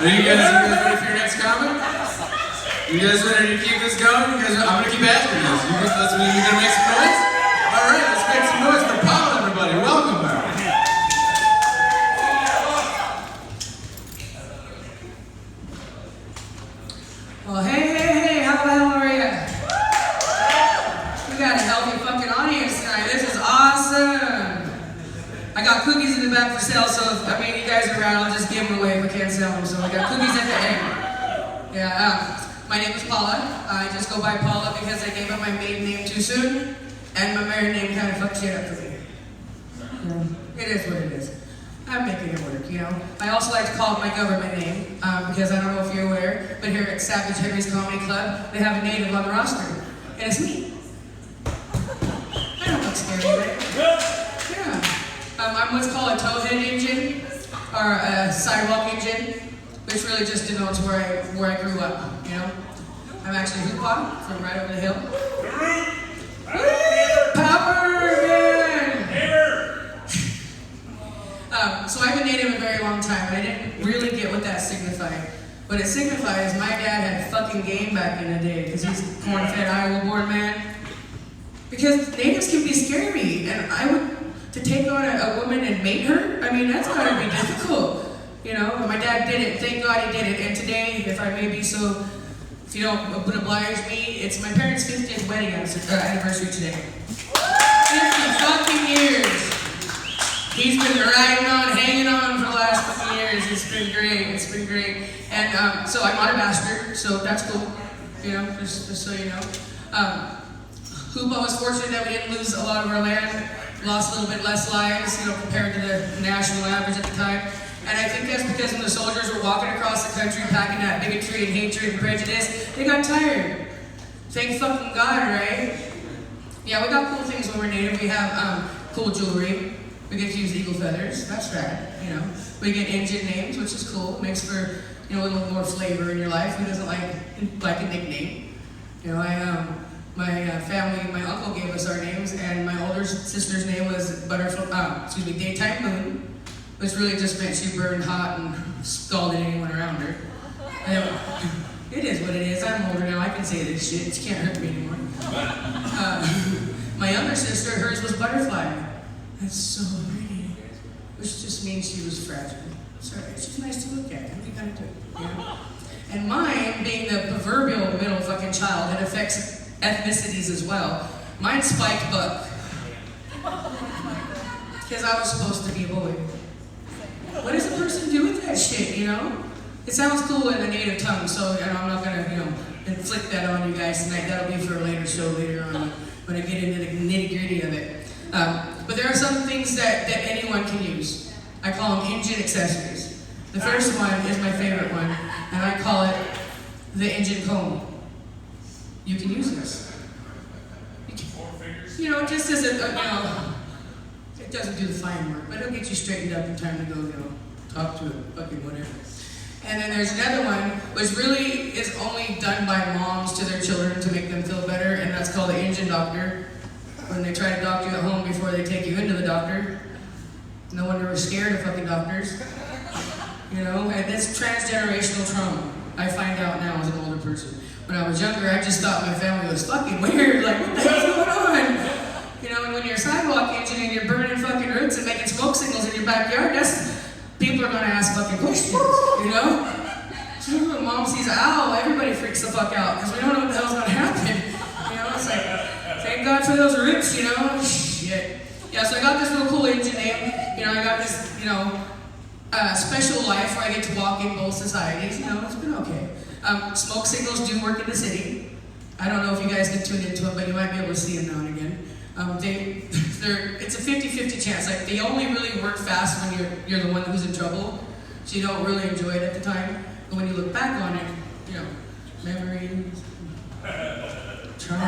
Are you guys ready for your next comment? You guys ready to keep this going? I'm gonna keep asking this. You gonna make some noise? All right, let's make some noise for Paula, everybody. Welcome her. Well, hey, how the hell are ya? We got a healthy fucking audience tonight. This is awesome. I got cookies in the back for sale, so if you guys are around, I'll just give them away if I can't sell them. So I got cookies at the end. Yeah, my name is Paula. I just go by Paula because I gave up my maiden name too soon, and my married name kind of fucked shit up for me. It is what it is. I'm making it work, you know. I also like to call it my government name, because I don't know if you're aware, but here at Savage Henry's Comedy Club, they have a native on the roster, and it's me. I don't look scary, right? Yeah. I'm what's called a towhead engine, or a sidewalk engine, which really just denotes where I grew up, you know. I'm actually Hoopa from right over the hill. Power, man! So I've been native a very long time, and I didn't really get what that signified. What it signified is my dad had fucking game back in the day, because he's a corn-fed, Iowa-born man. Because natives can be scary, and to take on a woman and mate her, that's gotta be difficult. You know, my dad did it, thank God he did it, and today, if I may be so, if you don't would oblige me, it's my parents' 50th wedding anniversary today. 50 fucking years. He's been riding on, hanging on for the last couple years. It's been great. And so I'm not a bastard, so that's cool. You know, just so you know. Hoopa was fortunate that we didn't lose a lot of our land, lost a little bit less lives, compared to the national average at the time. And I think that's because when the soldiers were walking across the country packing that bigotry and hatred and prejudice, they got tired. Thank fucking God, right? Yeah, we got cool things when we're native. We have cool jewelry. We get to use eagle feathers, that's rad, We get engine names, which is cool, makes for, a little more flavor in your life. Who doesn't like a nickname? My family, my uncle gave us our names, and my older sister's name was Daytime Moon, which really just meant she burned hot and scalded anyone around her. It is what it is, I'm older now, I can say this shit, it can't hurt me anymore. My younger sister, hers was Butterfly. That's so pretty, which just means she was fragile. Sorry, she's nice to look at. What do you gotta do? And mine, being the proverbial middle fucking child, it affects ethnicities as well. Mine's Spiked Buck. Because I was supposed to be a boy. What does a person do with that shit, It sounds cool in the native tongue, so I'm not gonna, inflict that on you guys tonight. That'll be for a later show later on when I get into the nitty-gritty of it. But there are some things that anyone can use. I call them engine accessories. The first one is my favorite one, and I call it the engine comb. You can use this. Just as it doesn't do the fine work, but it'll get you straightened up in time to go, talk to a fucking whatever. And then there's another one, which really is only done by moms to their children to make them feel better, and that's called the engine doctor. When they try to doctor you at home before they take you into the doctor. No wonder we're scared of fucking doctors. And it's transgenerational trauma. I find out now as an older person. When I was younger, I just thought my family was fucking weird. Like, what the hell's going on? And when you're a sidewalk engine and you're burning fucking roots and making smoke signals in your backyard, people are gonna ask fucking questions, So when mom sees an owl, everybody freaks the fuck out because we don't know what the hell's gonna happen. It's like, thank God for those roots, Shit. Yeah, so I got this real cool engine name. I got this, special life where I get to walk in both societies. It's been okay. Smoke signals do work in the city. I don't know if you guys can tune into it, but you might be able to see them now and again. It's a 50-50 chance. Like, they only really work fast when you're the one who's in trouble, so you don't really enjoy it at the time. But when you look back on it, memories, trauma.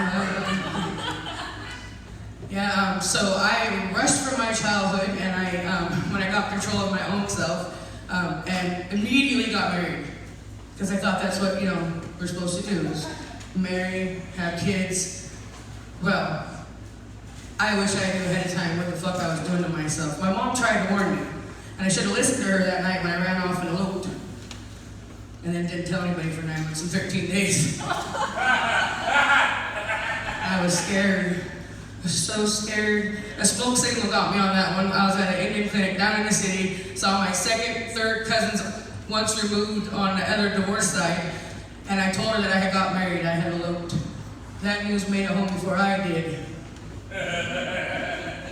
Yeah, so I rushed from my childhood, and when I got control of my own self, and immediately got married. Because I thought that's what, we're supposed to do, is marry, have kids. Well, I wish I knew ahead of time what the fuck I was doing to myself. My mom tried to warn me, and I should have listened to her that night when I ran off and eloped. and then didn't tell anybody for 9 months and 13 days. I was scared. I was so scared. A smoke signal got me on that one. I was at an Indian clinic down in the city, saw my second, third cousins once removed on the other divorce side, and I told her that I had got married, I had eloped. That news made it home before I did.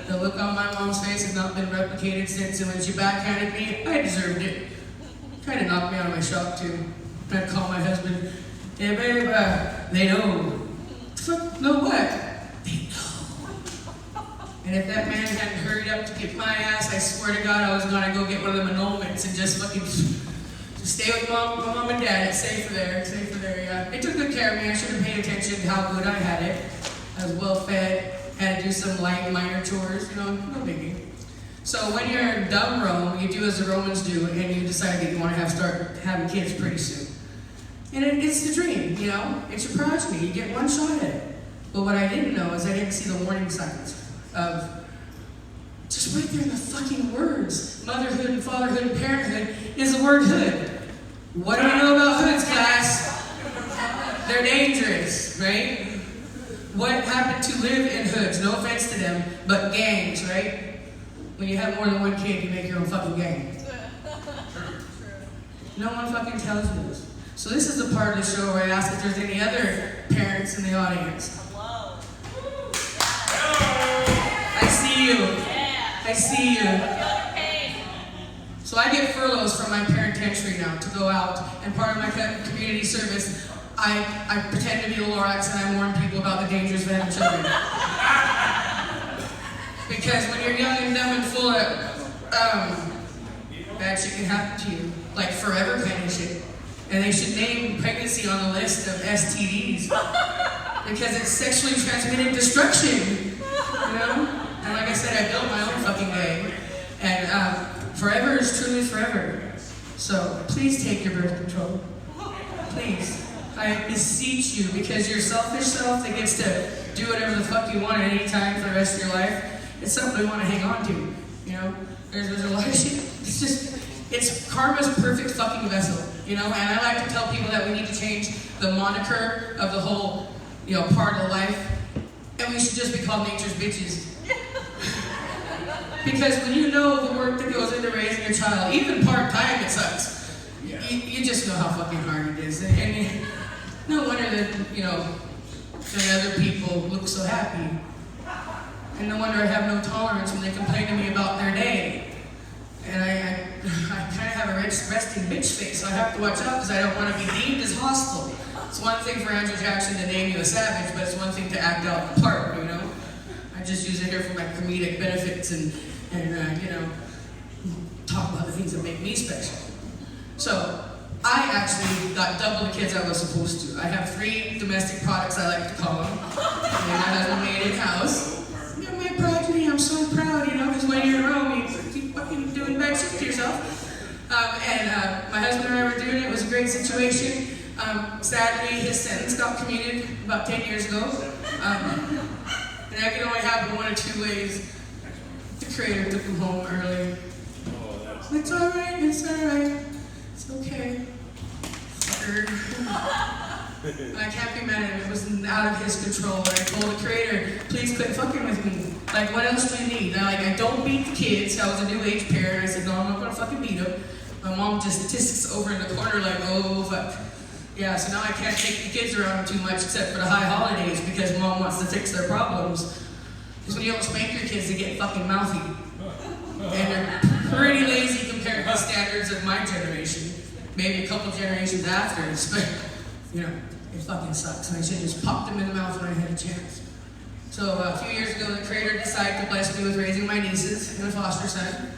The look on my mom's face has not been replicated since, and when she backhanded me, I deserved it. Kind of knocked me out of my shop too. I'd call my husband, "Hey babe, they know." Fuck, know what? They know. And if that man hadn't hurried up to get my ass, I swear to God I was gonna go get one of them annulments and just fucking stay with my mom and dad. It's safer there, yeah. They took good care of me. I should have paid attention to how good I had it. I was well fed, had to do some light minor chores, no biggie. So when you're in dumb Rome, you do as the Romans do, and you decide that you want to start having kids pretty soon. And it's the dream, it's your progeny, you get one shot at it. But what I didn't know is I didn't see the warning signs of, just right there in the fucking words, motherhood and fatherhood and parenthood is the word hood. What do we know about hoods, class? They're dangerous, right? What happened to live in hoods? No offense to them, but gangs, right? When you have more than one kid, you make your own fucking gang. No one fucking tells you this. So this is the part of the show where I ask if there's any other parents in the audience. Hello. I see you. I see you. So I get furloughs from my penitentiary now to go out, and part of my community service, I pretend to be the Lorax and I warn people about the dangers of having children. Because when you're young and dumb and full of bad shit can happen to you, like forever kind of shit. And they should name pregnancy on the list of STDs because it's sexually transmitted destruction, And like I said, I built my own fucking gang, and forever is truly forever. So please take your birth control, please. I beseech you, because your selfish self that gets to do whatever the fuck you want at any time for the rest of your life, it's something we want to hang on to, There's a lot of shit. It's karma's perfect fucking vessel, And I like to tell people that we need to change the moniker of the whole, part of life, and we should just be called nature's bitches. Because when you know the work that goes into raising your child, even part-time, it sucks. You just know how fucking hard it is, and no wonder that, that other people look so happy. And no wonder I have no tolerance when they complain to me about their day. And I kind of have a resting bitch face, so I have to watch out because I don't want to be deemed as hostile. It's one thing for Andrew Jackson to name you a savage, but it's one thing to act out the part, I just use it here for my comedic benefits and talk about the things that make me special. So, I actually got double the kids I was supposed to. I have 3 domestic products, I like to call them. And my husband made in-house. My progeny, I'm so proud, because when you're in Rome, you keep fucking doing bad shit to yourself. My husband and I were doing it. It was a great situation. Sadly, his sentence got commuted about 10 years ago. And that could only happen one of 2 ways. The Creator took him home early. It's alright, it's okay. Fucker. I can't be mad at him. It was out of his control. And I told the Creator, please quit fucking with me. Like, what else do you need? And I don't beat the kids. I was a new age parent. I said, no, I'm not gonna fucking beat them. My mom just tisks over in the corner like, oh, fuck. Yeah, so now I can't take the kids around too much except for the high holidays because mom wants to fix their problems. Because when you don't spank your kids, they get fucking mouthy. And they're pretty lazy compared to the standards of my generation. Maybe a couple generations after, but, it fucking sucks. And I should have just popped them in the mouth when I had a chance. So a few years ago, the Creator decided to bless me with raising my nieces and a foster son.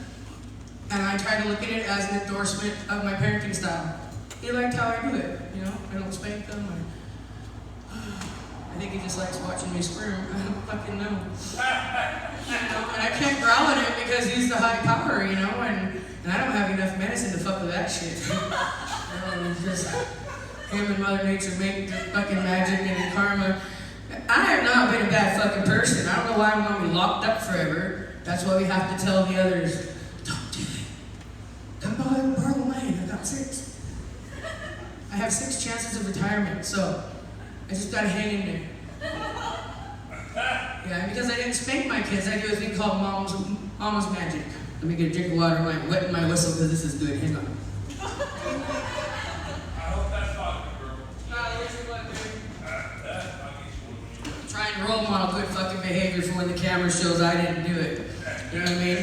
And I try to look at it as an endorsement of my parenting style. He liked how I do it, I don't spank them. I think he just likes watching me squirm. I don't fucking know. And I can't growl at him because he's the high power, and I don't have enough medicine to fuck with that shit. Just him and Mother Nature make the fucking magic and karma. I have not been a bad fucking person. I don't know why I'm gonna be locked up forever. That's why we have to tell the others, don't do it. Come borrow mine, I got 6. I have 6 chances of retirement, so I just gotta hang in there. Yeah, because I didn't spank my kids, I do a thing called mama's magic. Let me get a drink of water while I'm wetting my whistle because this is good. Hang on. I hope that's vodka, girl. Try and role model good fucking behavior for when the camera shows I didn't do it. You know what I mean?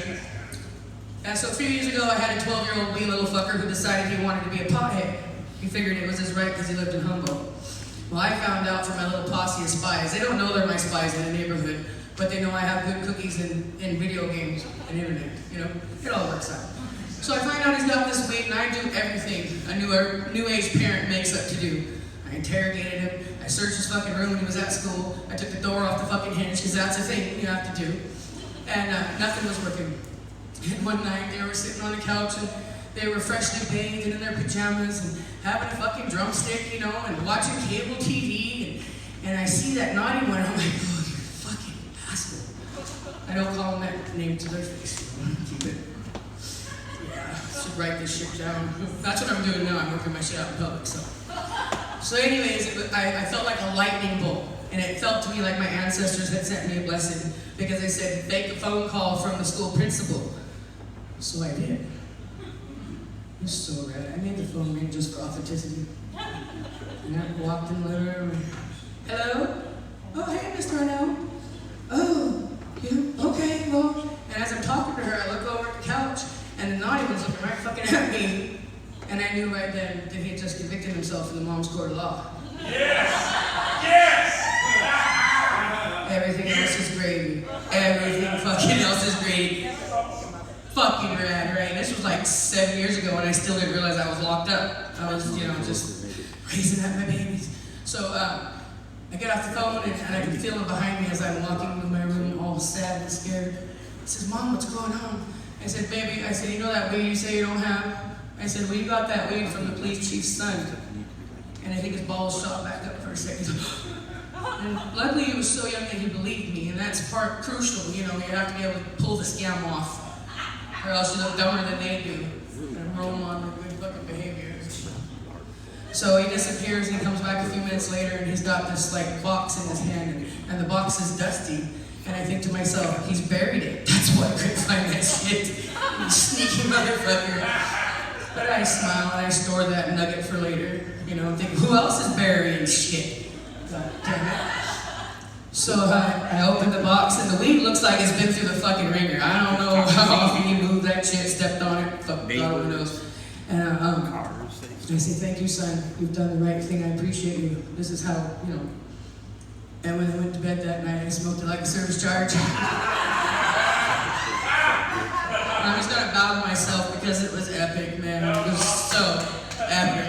And so a few years ago, I had a 12-year-old wee little fucker who decided he wanted to be a pothead. He figured it was his right because he lived in Humboldt. Well, I found out from my little posse of spies. They don't know they're my spies in the neighborhood, but they know I have good cookies and video games and internet. You know, it all works out. So I find out he's got this weed, and I do everything a new age parent makes up to do. I interrogated him. I searched his fucking room when he was at school. I took the door off the fucking hinge because that's a thing you have to do. And nothing was working. And one night they were sitting on the couch and they were freshly bathed and in their pajamas and having a fucking drumstick, you know, and watching cable TV. And I see that naughty one. I'm like, oh, you fucking asshole. I don't call them that name to their face. Keep it. Yeah, I should write this shit down. That's what I'm doing now. I'm working my shit out in public. So anyways, I felt like a lightning bolt. And it felt to me like my ancestors had sent me a blessing because they said, fake a phone call from the school principal. So I did. It was so rad. I made the phone ring just for authenticity. And I walked in the living room. Hello? Oh, hey, Mr. Arnell. Oh, yeah, okay, well. And as I'm talking to her, I look over at the couch, and the naughty one's looking right fucking at me. And I knew right then that he had just convicted himself in the mom's court of law. Yes! Yes! Everything else is gravy. Everything fucking else is gravy. Fucking rad, right? This was like 7 years ago and I still didn't realize I was locked up. I was, you know, just raising up my babies. So I get off the phone and I can feel him behind me as I'm walking into my room all sad and scared. He says, Mom, what's going on? I said, baby, I said, you know that weed you say you don't have? I said, well, you got that weed from the police chief's son. And I think his balls shot back up for a second. And luckily he was so young that he believed me, and that's part crucial, you know, you have to be able to pull the scam off. Or else you look dumber than they do. And roll on with good fucking behavior. So he disappears and he comes back a few minutes later and he's got this like box in his hand and the box is dusty. And I think to myself, he's buried it. That's why I couldn't find that shit. You sneaky motherfucker. But I smile and I store that nugget for later. You know, think, who else is burying shit? God damn it. So I opened the box and the weed looks like it's been through the fucking ringer. I don't know how often he moved that shit, stepped on it, fuck God only knows. And I say, thank you, son. You've done the right thing. I appreciate you. This is how, you know. And when I went to bed that night, I smoked it like a service charge. I'm just gonna bow to myself because it was epic, man. It was so epic.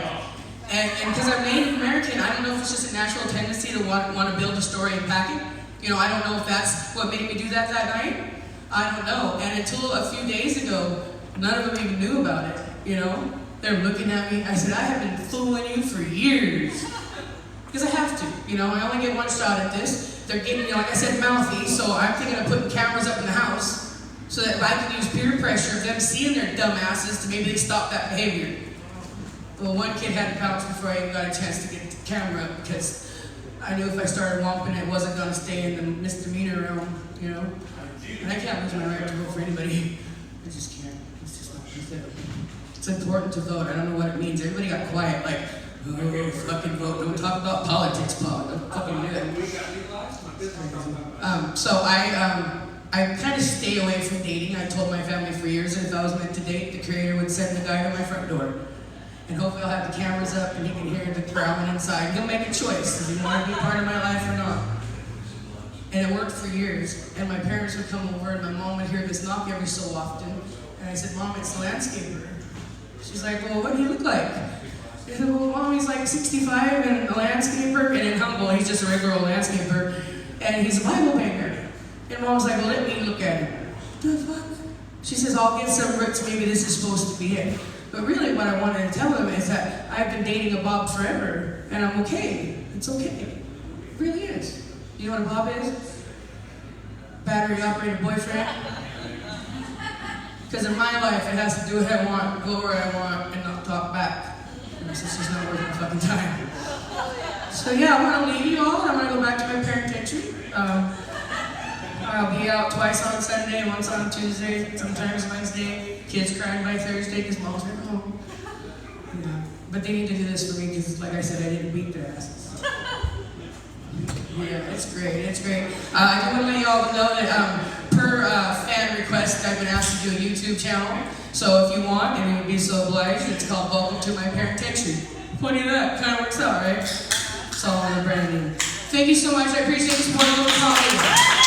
And because I'm Native American, I don't know if it's just a natural tendency to want to build a story and pack it. You know, I don't know if that's what made me do that night. I don't know. And until a few days ago, none of them even knew about it, you know? They're looking at me. I said, I have been fooling you for years. Because I have to, you know? I only get one shot at this. They're getting me, like I said, mouthy, so I'm thinking of putting cameras up in the house so that I can use peer pressure of them seeing their dumb asses to maybe they stop that behavior. Well, one kid had to bounce before I even got a chance to get the camera up because I knew if I started womping, it wasn't going to stay in the misdemeanor realm, you know? And I can't lose my right to vote for anybody. I just can't. It's just not worth it. It's important to vote. I don't know what it means. Everybody got quiet, like, oh, fucking vote. Don't talk about politics, Paul. Don't fucking do it. So I kind of stay away from dating. I told my family for years that if I was meant to date, the creator would send the guy to my front door. And hopefully I'll have the cameras up and he can hear the growling inside. He'll make a choice. Does he want to be part of my life or not? And it worked for years. And my parents would come over and my mom would hear this knock every so often. And I said, Mom, it's the landscaper. She's like, well, what do you look like? I said, well, Mom, he's like 65 and a landscaper. And in Humboldt, he's just a regular old landscaper. And he's a Bible banger. And Mom's like, well, let me look at him. The fuck? She says, I'll get some roots. Maybe this is supposed to be it. But really what I wanted to tell him is that I've been dating a Bob forever, and I'm okay. It's okay. It really is. You know what a Bob is? Battery-operated boyfriend. Because in my life, it has to do what I want, go where I want, and not talk back. And it's just not worth my fucking So yeah, I'm gonna leave you all, and I'm gonna go back to my penitentiary. I'll be out twice on Sunday, once on Tuesday, sometimes Wednesday. Kids crying by Thursday because mom's never home. Yeah. But they need to do this for me because, like I said, I didn't beat their asses. Yeah, it's great, it's great. I just want to let you all know that per fan request, I've been asked to do a YouTube channel. So if you want, and you would be so obliged, it's called Welcome to My Penitentiary. Funny that, kind of works out, right? It's all on the branding. Thank you so much, I appreciate the support of the comedy.